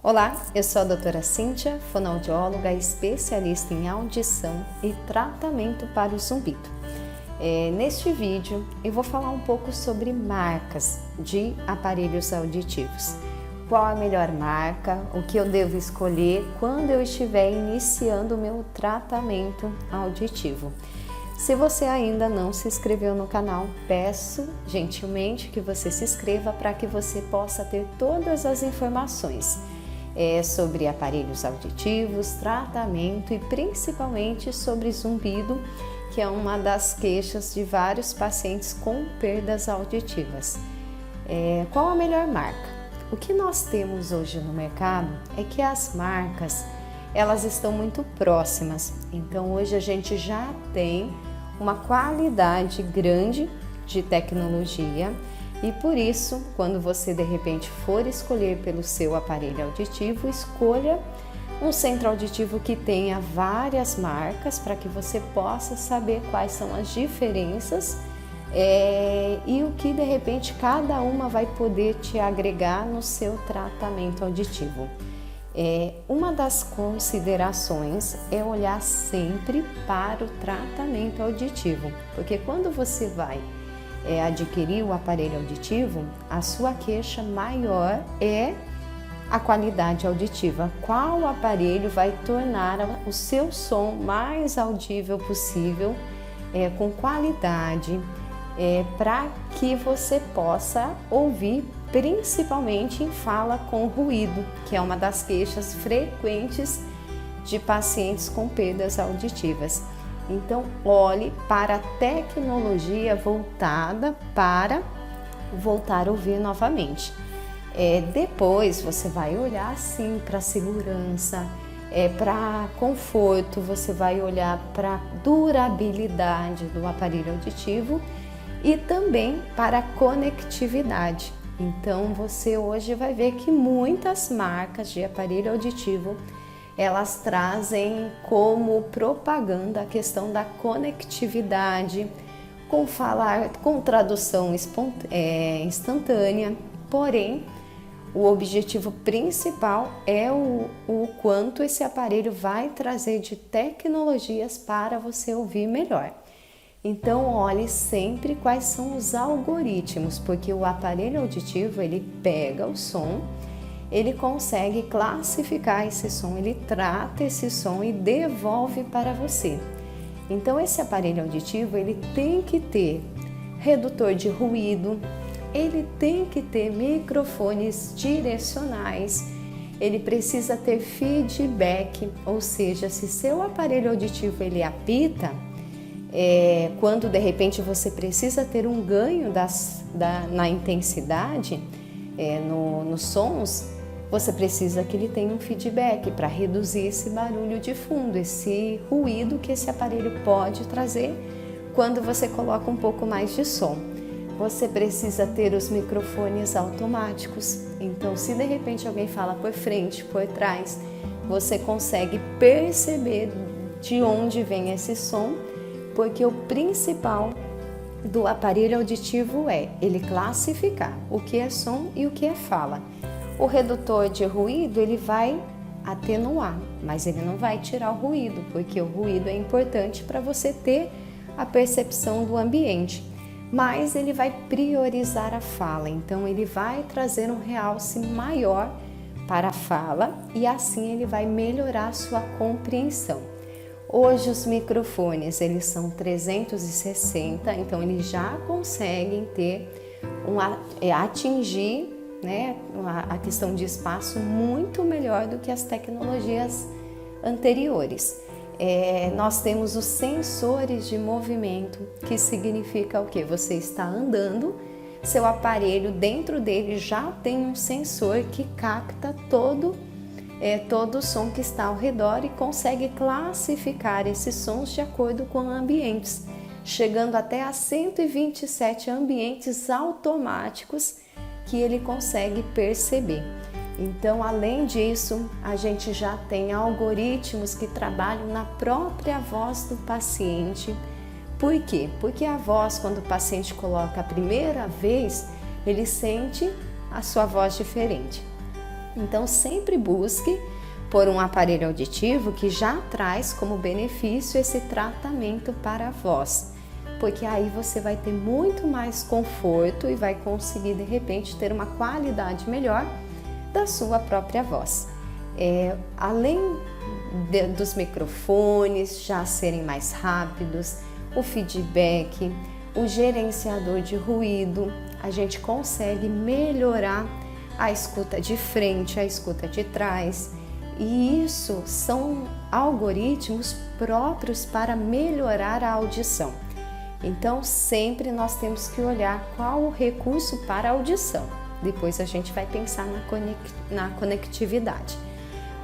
Olá, eu sou a doutora Cíntia, fonoaudióloga especialista em audição e tratamento para o zumbido. Neste vídeo eu vou falar um pouco sobre marcas de aparelhos auditivos. Qual a melhor marca, o que eu devo escolher quando eu estiver iniciando o meu tratamento auditivo. Se você ainda não se inscreveu no canal, peço gentilmente que você se inscreva para que você possa ter todas as informações sobre aparelhos auditivos, tratamento e principalmente sobre zumbido, que é uma das queixas de vários pacientes com perdas auditivas. Qual a melhor marca? O que nós temos hoje no mercado é que as marcas elas estão muito próximas, então hoje a gente já tem uma qualidade grande de tecnologia e por isso, quando você de repente for escolher pelo seu aparelho auditivo, escolha um centro auditivo que tenha várias marcas para que você possa saber quais são as diferenças e o que de repente cada uma vai poder te agregar no seu tratamento auditivo. Uma das considerações é olhar sempre para o tratamento auditivo, porque quando você vai adquirir o aparelho auditivo, a sua queixa maior é a qualidade auditiva. Qual aparelho vai tornar o seu som mais audível possível, com qualidade, para que você possa ouvir principalmente em fala com ruído, que é uma das queixas frequentes de pacientes com perdas auditivas. Então, olhe para a tecnologia voltada para voltar a ouvir novamente. Depois, você vai olhar sim para segurança, para conforto, você vai olhar para durabilidade do aparelho auditivo e também para conectividade. Então, você hoje vai ver que muitas marcas de aparelho auditivo elas trazem como propaganda a questão da conectividade, com tradução instantânea, porém, o objetivo principal é o quanto esse aparelho vai trazer de tecnologias para você ouvir melhor. Então, olhe sempre quais são os algoritmos, porque o aparelho auditivo ele pega o som, ele consegue classificar esse som, ele trata esse som e devolve para você. Então esse aparelho auditivo ele tem que ter redutor de ruído, ele tem que ter microfones direcionais, ele precisa ter feedback, ou seja, se seu aparelho auditivo ele apita, quando de repente você precisa ter um ganho na intensidade, nos sons, você precisa que ele tenha um feedback para reduzir esse barulho de fundo, esse ruído que esse aparelho pode trazer quando você coloca um pouco mais de som. Você precisa ter os microfones automáticos, então se de repente alguém fala por frente, por trás, você consegue perceber de onde vem esse som, porque o principal do aparelho auditivo é ele classificar o que é som e o que é fala. O redutor de ruído ele vai atenuar, mas ele não vai tirar o ruído, porque o ruído é importante para você ter a percepção do ambiente. Mas ele vai priorizar a fala, então ele vai trazer um realce maior para a fala e assim ele vai melhorar a sua compreensão. Hoje os microfones eles são 360, então eles já conseguem atingir a questão de espaço muito melhor do que as tecnologias anteriores. Nós temos os sensores de movimento, que significa o quê? Você está andando, seu aparelho dentro dele já tem um sensor que capta todo o som que está ao redor e consegue classificar esses sons de acordo com ambientes, chegando até a 127 ambientes automáticos que ele consegue perceber. Então, além disso, a gente já tem algoritmos que trabalham na própria voz do paciente. Por quê? Porque a voz, quando o paciente coloca a primeira vez, ele sente a sua voz diferente. Então sempre busque por um aparelho auditivo que já traz como benefício esse tratamento para a voz, porque aí você vai ter muito mais conforto e vai conseguir de repente ter uma qualidade melhor da sua própria voz. Além dos microfones já serem mais rápidos, o feedback, o gerenciador de ruído, a gente consegue melhorar a escuta de frente, a escuta de trás, e isso são algoritmos próprios para melhorar a audição. Então sempre nós temos que olhar qual o recurso para a audição, depois a gente vai pensar na conectividade.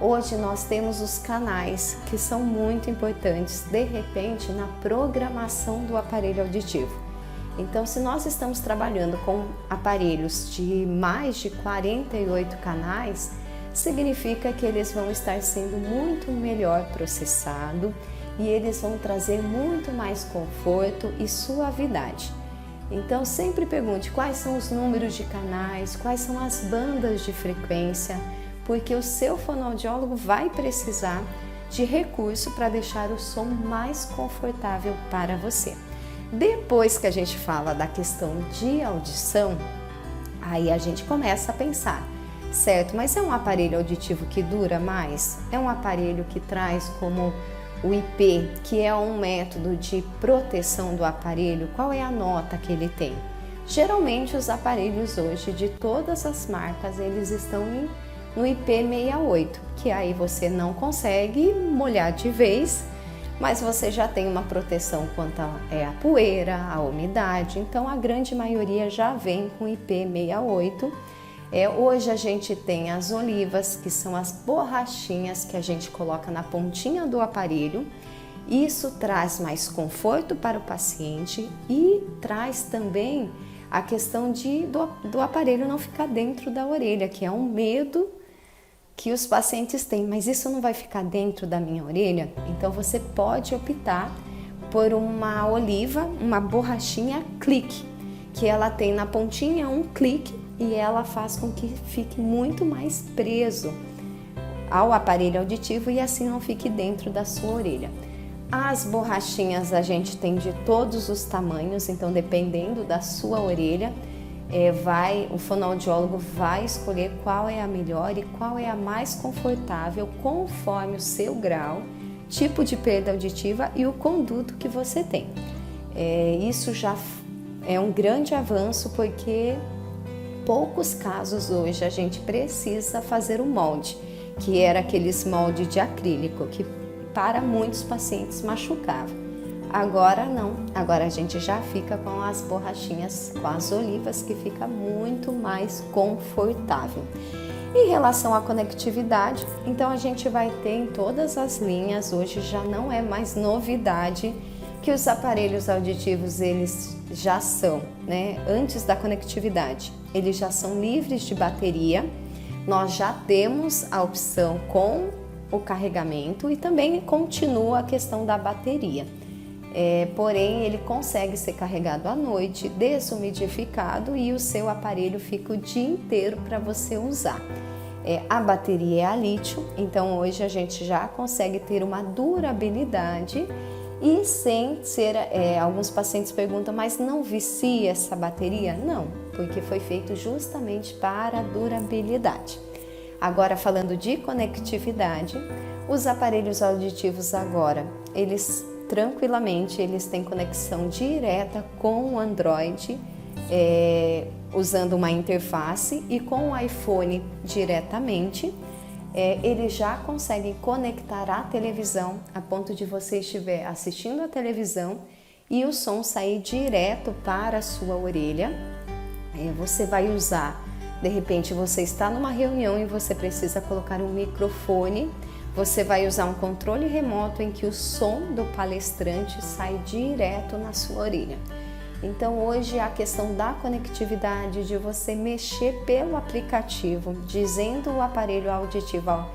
Hoje nós temos os canais que são muito importantes, de repente, na programação do aparelho auditivo. Então, se nós estamos trabalhando com aparelhos de mais de 48 canais, significa que eles vão estar sendo muito melhor processados e eles vão trazer muito mais conforto e suavidade. Então, sempre pergunte quais são os números de canais, quais são as bandas de frequência, porque o seu fonoaudiólogo vai precisar de recurso para deixar o som mais confortável para você. Depois que a gente fala da questão de audição, aí a gente começa a pensar, certo, mas é um aparelho auditivo que dura mais? É um aparelho que traz como o IP, que é um método de proteção do aparelho, qual é a nota que ele tem? Geralmente os aparelhos hoje de todas as marcas, eles estão no IP68, que aí você não consegue molhar de vez, mas você já tem uma proteção quanto a poeira, a umidade, então a grande maioria já vem com IP68. Hoje a gente tem as olivas, que são as borrachinhas que a gente coloca na pontinha do aparelho. Isso traz mais conforto para o paciente e traz também a questão do aparelho não ficar dentro da orelha, que é um medo que os pacientes têm, mas isso não vai ficar dentro da minha orelha? Então você pode optar por uma oliva, uma borrachinha clique, que ela tem na pontinha um clique e ela faz com que fique muito mais preso ao aparelho auditivo e assim não fique dentro da sua orelha. As borrachinhas a gente tem de todos os tamanhos, então dependendo da sua orelha, o fonoaudiólogo vai escolher qual é a melhor e qual é a mais confortável conforme o seu grau, tipo de perda auditiva e o conduto que você tem. Isso já é um grande avanço, porque poucos casos hoje a gente precisa fazer o molde, que era aqueles molde de acrílico que para muitos pacientes machucava. Agora não, agora a gente já fica com as borrachinhas, com as olivas, que fica muito mais confortável. Em relação à conectividade, então a gente vai ter em todas as linhas, hoje já não é mais novidade que os aparelhos auditivos eles já são, antes da conectividade, eles já são livres de bateria, nós já temos a opção com o carregamento e também continua a questão da bateria. Porém, ele consegue ser carregado à noite, desumidificado e o seu aparelho fica o dia inteiro para você usar. A bateria é a lítio, então hoje a gente já consegue ter uma durabilidade e sem ser... alguns pacientes perguntam, mas não vicia essa bateria? Não, porque foi feito justamente para a durabilidade. Agora, falando de conectividade, os aparelhos auditivos agora, eles tranquilamente, eles têm conexão direta com o Android, usando uma interface, e com o iPhone diretamente, eles já conseguem conectar à televisão, a ponto de você estiver assistindo a televisão e o som sair direto para a sua orelha. Você vai usar, de repente você está numa reunião e você precisa colocar um microfone, você vai usar um controle remoto em que o som do palestrante sai direto na sua orelha. Então hoje a questão da conectividade, de você mexer pelo aplicativo, dizendo o aparelho auditivo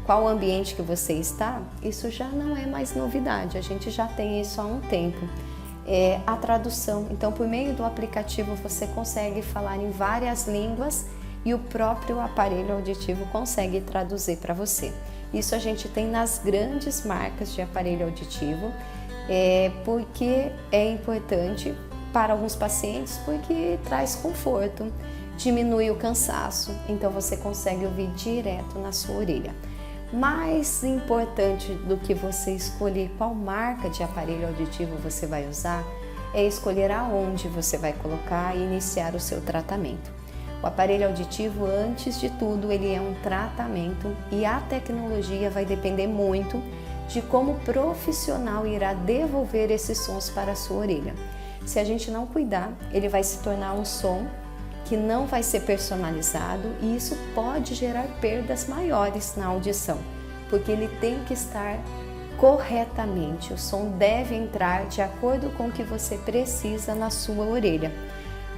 qual ambiente que você está, isso já não é mais novidade, a gente já tem isso há um tempo. A tradução, então por meio do aplicativo você consegue falar em várias línguas e o próprio aparelho auditivo consegue traduzir para você. Isso a gente tem nas grandes marcas de aparelho auditivo, porque é importante para alguns pacientes, porque traz conforto, diminui o cansaço, então você consegue ouvir direto na sua orelha. Mais importante do que você escolher qual marca de aparelho auditivo você vai usar, é escolher aonde você vai colocar e iniciar o seu tratamento. O aparelho auditivo, antes de tudo, ele é um tratamento e a tecnologia vai depender muito de como o profissional irá devolver esses sons para a sua orelha. Se a gente não cuidar, ele vai se tornar um som que não vai ser personalizado e isso pode gerar perdas maiores na audição, porque ele tem que estar corretamente, o som deve entrar de acordo com o que você precisa na sua orelha.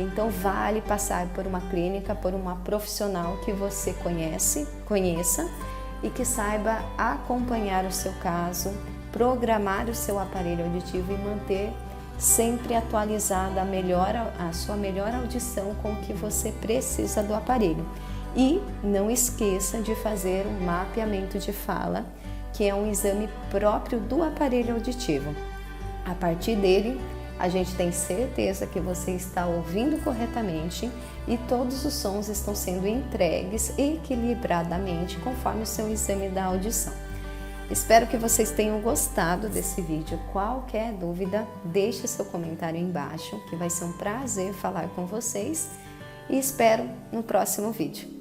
Então vale passar por uma clínica, por uma profissional que você conheça e que saiba acompanhar o seu caso, programar o seu aparelho auditivo e manter sempre atualizada a sua melhor audição com o que você precisa do aparelho. E não esqueça de fazer um mapeamento de fala, que é um exame próprio do aparelho auditivo. A partir dele, a gente tem certeza que você está ouvindo corretamente e todos os sons estão sendo entregues equilibradamente conforme o seu exame da audição. Espero que vocês tenham gostado desse vídeo. Qualquer dúvida, deixe seu comentário aí embaixo, que vai ser um prazer falar com vocês e espero no próximo vídeo.